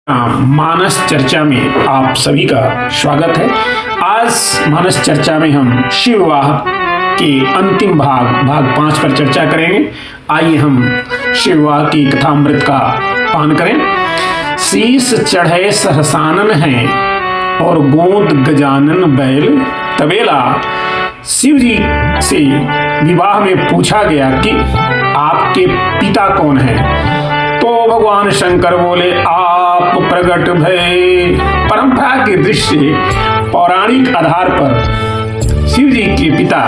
मानस चर्चा में आप सभी का स्वागत है। आज मानस चर्चा में हम शिव विवाह के अंतिम भाग 5 पर चर्चा करेंगे। आइए हम शिव विवाह की कथामृत का पान करें। शीश चढ़े सहसानन है और गोद गजानन बैल तबेला। शिव जी से विवाह में पूछा गया कि आपके पिता कौन है, तो भगवान शंकर बोले आप प्रकट भय। परंपरा के दृश्य पौराणिक आधार पर शिव जी के पिता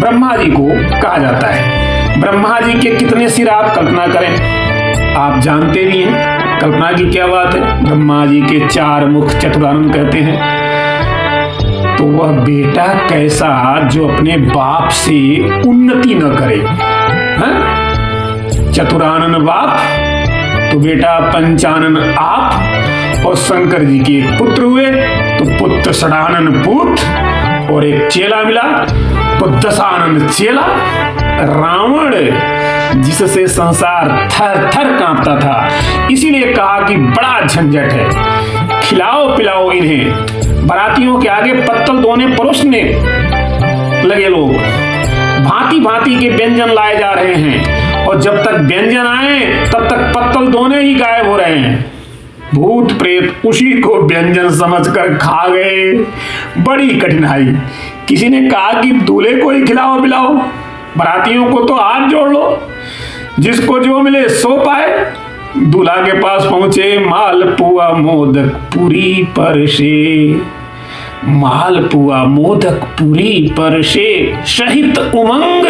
ब्रह्मा जी को कहा जाता है। ब्रह्मा जी के कितने सिर आप कल्पना करें, आप जानते भी हैं कल्पना की क्या बात है। ब्रह्मा जी के 4 मुख चतुरानन कहते हैं। तो वह बेटा कैसा जो अपने बाप से उन्नति न करे। चतुरानन बाप तो बेटा पंचानन आप, और शंकर जी के पुत्र हुए तो पुत्र षडानन पूत, और एक चेला मिला तो दशानन चेला। रावण जिससे संसार थर थर कांपता था, इसीलिए कहा कि बड़ा झंझट है, खिलाओ पिलाओ इन्हें। बारातियों के आगे पत्तल दोने परोसने लगे लोग, भांति भांति के व्यंजन लाए जा रहे हैं, और जब तक व्यंजन आए तब तक पत्तल दोने ही गायब हो रहे हैं। भूत प्रेत उसी को व्यंजन समझकर खा गए। बड़ी कठिनाई। किसी ने कहा कि दूल्हे को ही खिलाओ पिलाओ, बारातियों को तो हाथ जोड़ लो, जिसको जो मिले सो पाए। दूल्हा के पास पहुंचे, मालपुआ मोदक पूरी परसे, मालपुआ मोदक पूरी परसे सहित उमंग।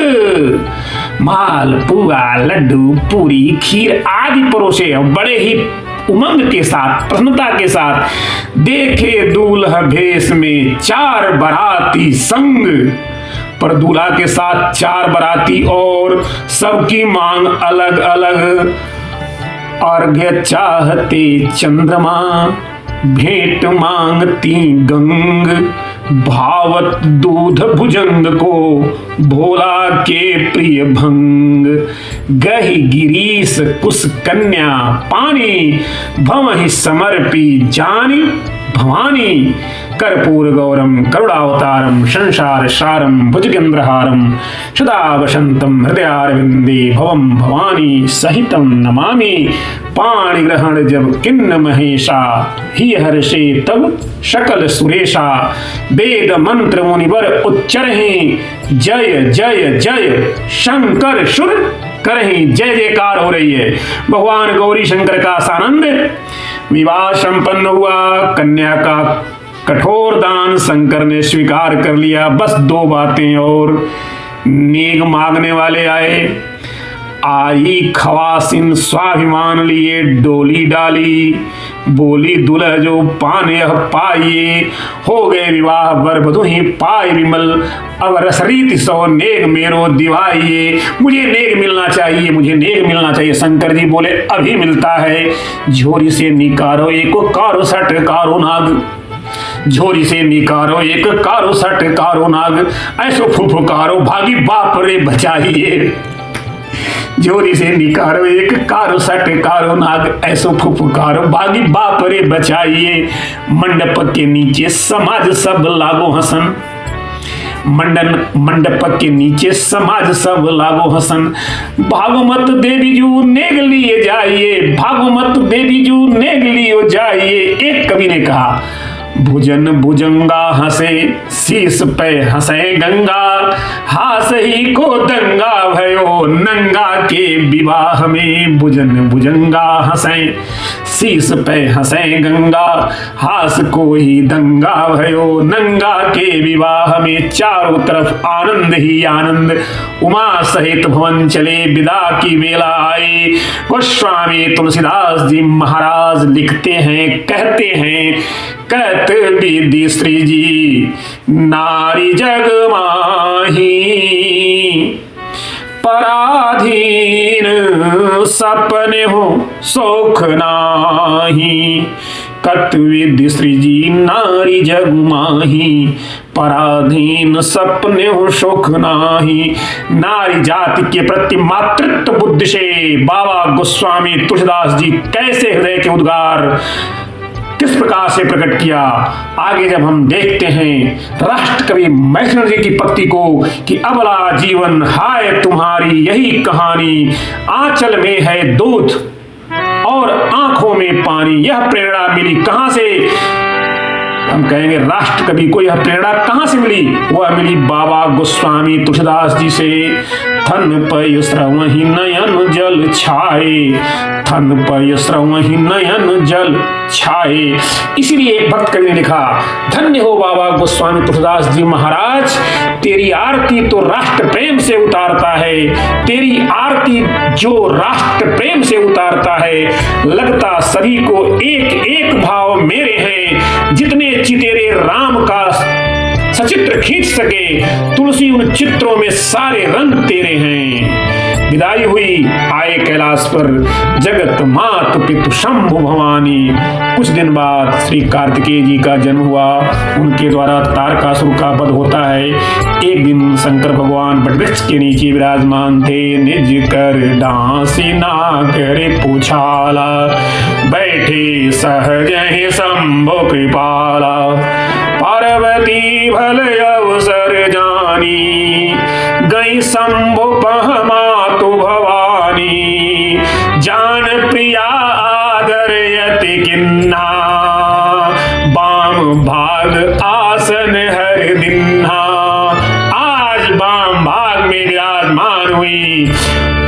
मालपुआ लड्डू पूरी खीर आदि परोसे, बड़े ही उमंग के साथ प्रसन्नता के साथ। देखे दूल्हा भेष में 4 बाराती संग, पर दूल्हा के साथ 4 बाराती और सबकी मांग अलग अलग। अर्घ्य चाहते चंद्रमा, भेंट मांगती गंग, भावत दूध भुजंग को भोला के प्रिय भंग। गहि गिरीश कुश कन्या पानी, भवहि समर्पी जानी भवानी। कर्पूर गौरम करुणावतारम संसार सारम भुजगेंद्रहारम सदा वसंतम हृदयारविंदे भवम भवानी सहितम नमामि। पाणि ग्रहण जब किन्न महेशा, ही हर्षे तब सकल सुरेशा। वेद मंत्र मुनिवर उच्चरहि, जय जय जय शंकर सुर करहि। जय जयकार हो रही है। भगवान गौरी शंकर का सानंद। विवाह संपन्न हुआ। कन्या का कठोर दान शंकर ने स्वीकार कर लिया। बस 2 बातें और। नेग मांगने वाले आए। आई खवासिन स्वाभिमान लिए डोली डाली, बोली दुल्ह जो पाने पाइए। हो गए विवाह वर वधु ही पाए विमल, अब रसरीति सो नेग मेरो दिवाइए। मुझे नेग मिलना चाहिए, मुझे नेग मिलना चाहिए। शंकर जी बोले अभी मिलता है। झोरी से निकारो एक कारो सट कारो नाग, झोरी से निकारो एक कारो सट कारो नाग। ऐसो फुफुकारो भागी बाप रे बचाइए। झोरी से निकारो एक कारो सट कारो नाग, ऐसो फुफुकारो भागी बाप रे बचाइए। मंडप के नीचे समाज सब लागो हसन, मंडप के नीचे समाज सब लागो हसन। भागवत देवी जू नेग लिए जाइए, भागवत देवी जू नेग लियो जाइए। एक कवि ने कहा भुजन भुजंगा हंसे, शीस पे हंसे गंगा। हास ही को दंगा भयो, नंगा के विवाह में। भुजन भुजंगा हंसे, शीस पे हंसे गंगा। हास को ही दंगा भयो, नंगा के विवाह में। चारों तरफ आनंद ही आनंद। उमा सहित भवन चले, विदा की बेला आई। गोस्वामी तुलसीदास जी महाराज लिखते हैं, कहते हैं, कहत विधि श्री जी नारी जग माही। पराधीन सपने हो सुख नाही, कत विधि सृजी नारी जग माही, पराधीन सपने हो सुख नाही। नारी जाति के प्रति मातृत्व बुद्धि से बाबा गोस्वामी तुलसीदास जी कैसे हृदय के उद्गार किस प्रकार से प्रकट किया, आगे जब हम देखते हैं राष्ट्र कवि मैथिली जी की पंक्ति को कि अबला जीवन हाय तुम्हारी यही कहानी, आंचल में है दूध और आंखों में पानी। यह प्रेरणा मिली कहां से? हम कहेंगे राष्ट्र कवि को यह प्रेरणा कहां से मिली? वह मिली बाबा गोस्वामी तुलसीदास जी से। थन पय श्रवहि नयन जल छाए, थन पय श्रवहि नयन जल छाए। इसीलिए एक भक्त कवि ने लिखा, धन्य हो बाबा गोस्वामी तुलसीदास जी महाराज, तेरी आरती तो राष्ट्र प्रेम से उतारता है। तेरी आरती जो राष्ट्र प्रेम से उतारता है, लगता सभी को एक एक भाव मेरे हैं। जितने चितेरे राम का सचित्र खींच सके, तुलसी उन चित्रों में सारे रंग तेरे हैं। विदाई हुई आए कैलाश पर जगत मात पितु शंभु भवानी। कुछ दिन बाद श्री कार्तिकेय जी का जन्म हुआ, उनके द्वारा तारकासुर का वध होता है। एक दिन शंकर भगवान वटवृक्ष के नीचे विराजमान थे, निज कर डांसी नागरे पूछाला, बैठे सहज ही शंभु कृपाला। पार्वती भल अवसर जानी, गई शंभु पहमातु भवानी। जान प्रिया आदर यति किन्हा, बाम भाग आसन हर दिन्हा। आज बाम भाग में विराजमान हुई,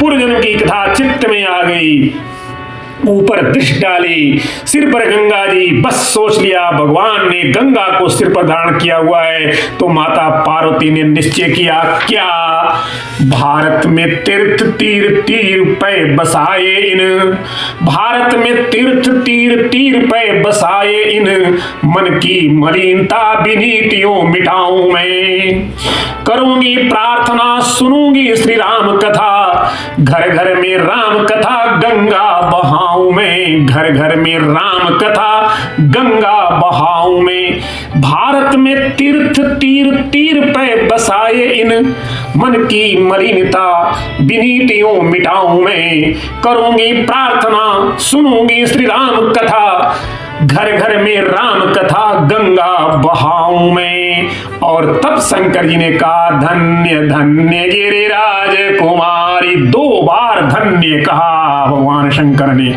पूर्वजन्म की कथा चित्त में आ गई। ऊपर दृष्टि डाली, सिर पर गंगा जी, बस सोच लिया भगवान ने गंगा को सिर पर धारण किया हुआ है। तो माता पार्वती ने निश्चय किया, क्या भारत में तीर्थ तीर तीर पे बसाए इन, भारत में तीर्थ तीर तीर पे बसाए इन। मन की मलिनता विनीतियों मिटाऊं मैं, करूंगी प्रार्थना सुनूंगी श्री राम कथा। घर घर में राम कथा गंगा बहाऊं मैं, घर घर में राम कथा गंगा बहाऊं मैं। भारत में तीर्थ तीर तीर पे बसाए इन, मन की मलिनता विनीतियों मिटाऊं मैं। करूंगी प्रार्थना सुनूंगी श्री राम कथा, घर घर में राम कथा गंगा बहाऊं मैं। और तब शंकर जी ने कहा, धन्य धन्य गिरिराज कुमारी। 2 बार धन्य कहा भगवान शंकर ने,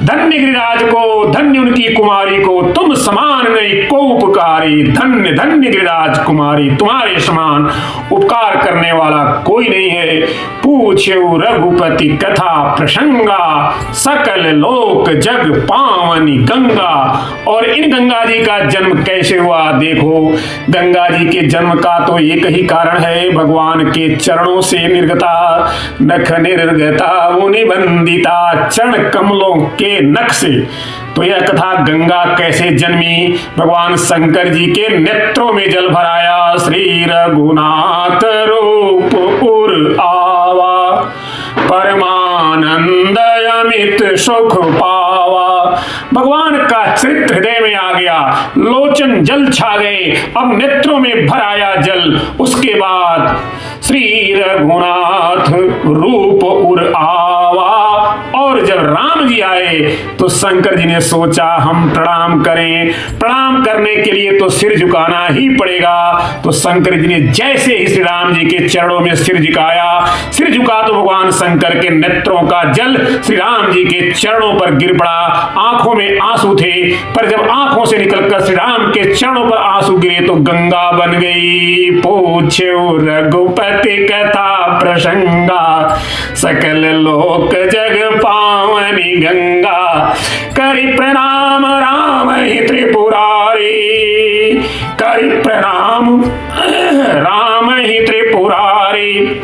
धन्य गिरिराज को, धन्य उनकी कुमारी को, तुम समान नहीं को उपकारी। धन्य धन्य गिरिराज कुमारी, तुम्हारे समान उपकार करने वाला कोई नहीं है। पूछो रघुपति कथा प्रसंगा, सकल लोक जग पावनी गंगा। और इन गंगा जी का जन्म कैसे हुआ? देखो, गंगा जी के जन्म का तो एक ही कारण है, भगवान के चरणों से निर्गता, नख निर्गता मुनि वंदिता, चरण कमलों के नख से। तो यह कथा गंगा कैसे जन्मी? भगवान शंकर जी के नेत्रों में जल भराया, श्री रघुनाथ रूप उर आवा, परमानंद अमित सुख पावा। भगवान का चरित्र हृदय में आ गया, लोचन जल छा गए, अब नेत्रों में भर आया जल। उसके बाद श्री रघुनाथ रूप उर आवा। और जब राम जी आए तो शंकर जी ने सोचा हम प्रणाम करें, प्रणाम करने के लिए तो सिर झुकाना ही पड़ेगा। तो शंकर जी ने जैसे ही श्री राम जी के चरणों में सिर झुकाया, सिर झुका तो भगवान शंकर के नेत्रों का जल श्री राम जी के चरणों पर गिर पड़ा। आंखों में आंसू थे, पर जब आंखों से निकलकर श्री राम के चरणों पर आंसू गिरे तो गंगा बन गई। पूछो रघुपति कथा प्रसंगा, सकल लोक जग पावनी गंगा। करि प्रणाम राम ही त्रिपुरारी, करि प्रणाम राम ही त्रिपुरारी।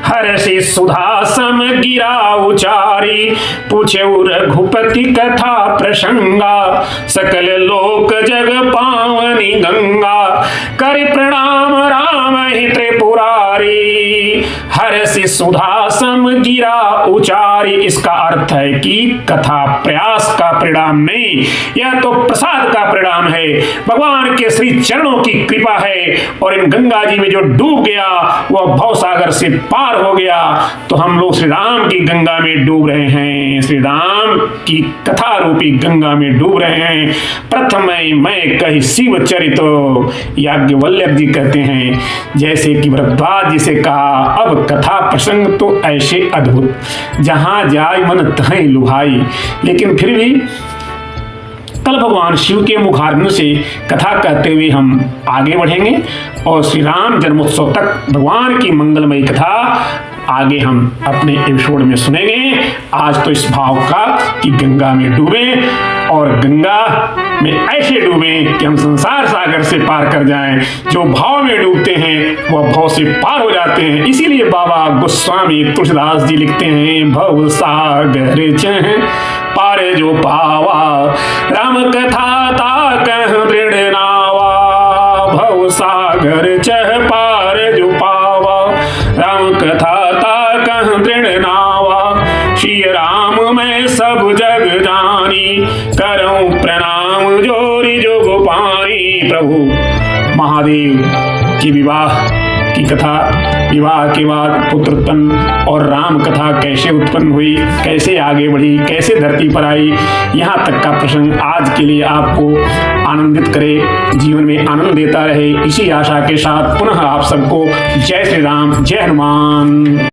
हर्षि सुधा सम गिरा उचारी, पूछे रघुपति कथा प्रसंगा, सकल लोक जग पावनी गंगा। कर प्रणाम राम ही त्रिपुरारी, हर्षि सुधा सम गिरा उचारी। इसका अर्थ है कि कथा प्रयास का परिणाम नहीं, यह तो प्रसाद का परिणाम है, भगवान के श्री चरणों की कृपा है। और इन गंगा जी में जो डूब गया वह भवसागर से पार हो गया। तो हम लोग श्री राम की गंगा में डूब रहे हैं, श्री राम की कथा रूपी गंगा में डूब रहे हैं। प्रथम मैं कही शिव चरितो, याज्ञवल्क्य जी कहते हैं, जैसे कि भरद्वाज जी से कहा, अब कथा प्रसंग तो ऐसे अद्भुत, जहां जाय मन तहें लुभाई। लेकिन फिर भी कल भगवान शिव के मुखारविंद से कथा कहते हुए हम आगे बढ़ेंगे और श्री राम जन्मोत्सव तक भगवान की मंगलमयी कथा आगे हम अपने एपिसोड में सुनेंगे। आज तो इस भाव का कि गंगा में डूबे और गंगा में ऐसे डूबे कि हम संसार सागर से पार कर जाएं। जो भाव में डूबते हैं वह भाव से पार हो जाते हैं। इसीलिए बाबा गोस्वामी तुलसीदास जी लिखते हैं, भव सागर चह पार जो पावा, राम कथा ताकह दृढ़ नावा। भव सागर चह पार जो पावा, राम कथा ताकह दृढ़ नावा। श्री राम मैं सब जग जानी, करऊं प्रणाम जोरी जोग पानी। प्रभु महादेव की विवाह की कथा, विवाह के बाद पुत्र उत्पन्न और राम कथा कैसे उत्पन्न हुई, कैसे आगे बढ़ी, कैसे धरती पर आई, यहाँ तक का प्रसंग आज के लिए आपको आनंदित करे, जीवन में आनंद देता रहे। इसी आशा के साथ पुनः आप सबको जय श्री राम, जय हनुमान।